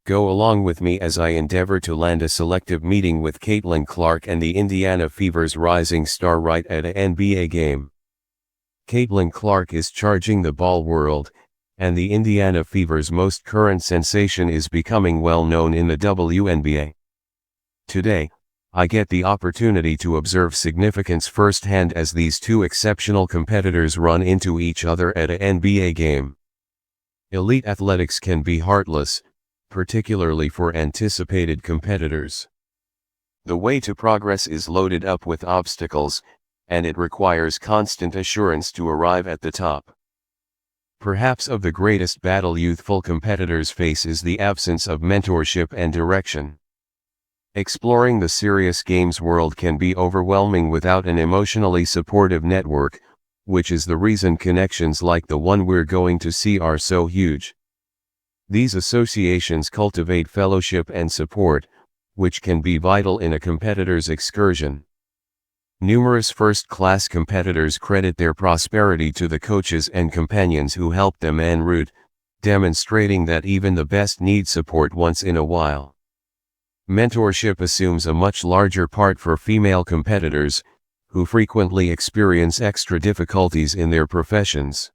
Go along with me as I endeavor to land a selective meeting with Caitlin Clark and the Indiana Fever's rising star right at an NBA game. Caitlin Clark is charging the ball world, and the Indiana Fever's most current sensation is becoming well known in the WNBA. Today, I get the opportunity to observe significance firsthand as these two exceptional competitors run into each other at an NBA game. Elite athletics can be heartless, particularly for anticipated competitors. The way to progress is loaded up with obstacles, and it requires constant assurance to arrive at the top. Perhaps of the greatest battle youthful competitors face is the absence of mentorship and direction. Exploring the serious games world can be overwhelming without an emotionally supportive network, which is the reason connections like the one we're going to see are so huge. These associations cultivate fellowship and support, which can be vital in a competitor's excursion. Numerous first-class competitors credit their prosperity to the coaches and companions who help them en route, demonstrating that even the best need support once in a while. Mentorship assumes a much larger part for female competitors, who frequently experience extra difficulties in their professions.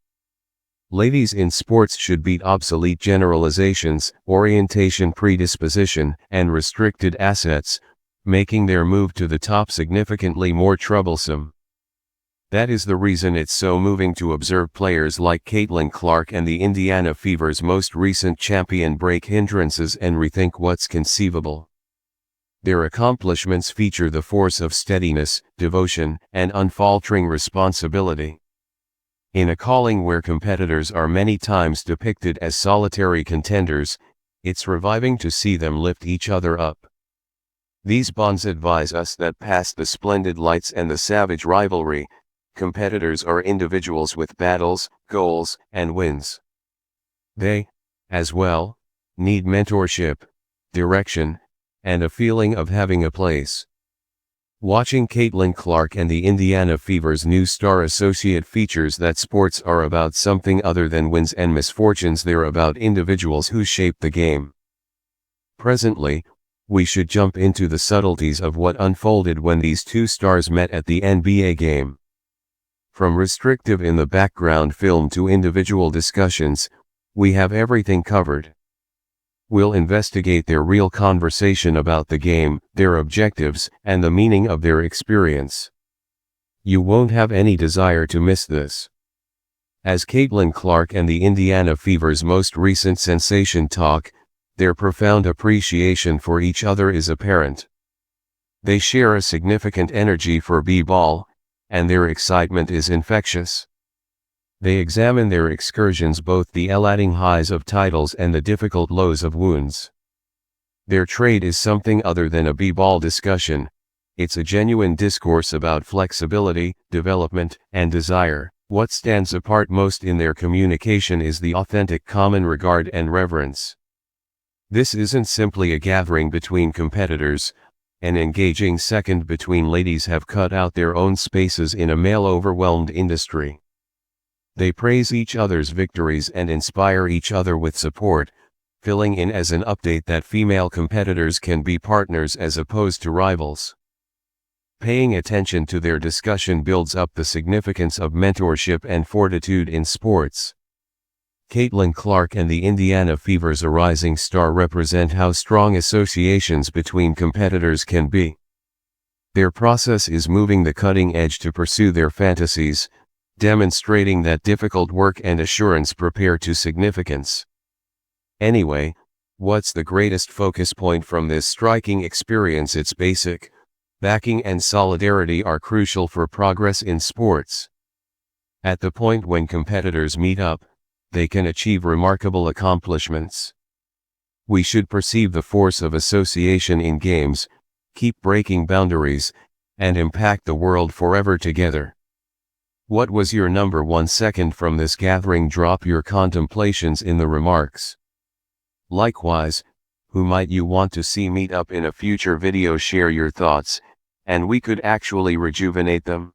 Ladies in sports should beat obsolete generalizations, orientation predisposition, and restricted assets, making their move to the top significantly more troublesome. That is the reason it's so moving to observe players like Caitlin Clark and the Indiana Fever's most recent champion break hindrances and rethink what's conceivable. Their accomplishments feature the force of steadiness, devotion, and unfaltering responsibility. In a calling where competitors are many times depicted as solitary contenders, it's reviving to see them lift each other up. These bonds advise us that past the splendid lights and the savage rivalry, competitors are individuals with battles, goals, and wins. They, as well, need mentorship, direction, and a feeling of having a place. Watching Caitlin Clark and the Indiana Fever's new star associate features that sports are about something other than wins and misfortunes. They're about individuals who shape the game. Presently, we should jump into the subtleties of what unfolded when these two stars met at the NBA game. From restrictive in the background film to individual discussions, we have everything covered. We'll investigate their real conversation about the game, their objectives, and the meaning of their experience. You won't have any desire to miss this. As Caitlin Clark and the Indiana Fever's most recent sensation talk, their profound appreciation for each other is apparent. They share a significant energy for b-ball, and their excitement is infectious. They examine their excursions, both the elating highs of titles and the difficult lows of wounds. Their trade is something other than a b-ball discussion. It's a genuine discourse about flexibility, development, and desire. What stands apart most in their communication is the authentic common regard and reverence. This isn't simply a gathering between competitors. An engaging second between ladies have cut out their own spaces in a male-overwhelmed industry. They praise each other's victories and inspire each other with support, filling in as an update that female competitors can be partners as opposed to rivals. Paying attention to their discussion builds up the significance of mentorship and fortitude in sports. Caitlin Clark and the Indiana Fever's rising star represent how strong associations between competitors can be. Their process is moving the cutting edge to pursue their fantasies, demonstrating that difficult work and assurance prepare to significance. Anyway, what's the greatest focus point from this striking experience? It's basic. Backing and solidarity are crucial for progress in sports. At the point when competitors meet up, they can achieve remarkable accomplishments. We should perceive the force of association in games, keep breaking boundaries, and impact the world forever together. What was your number 1 second from this gathering? Drop your contemplations in the remarks. Likewise, who might you want to see meet up in a future video? Share your thoughts, and we could actually rejuvenate them.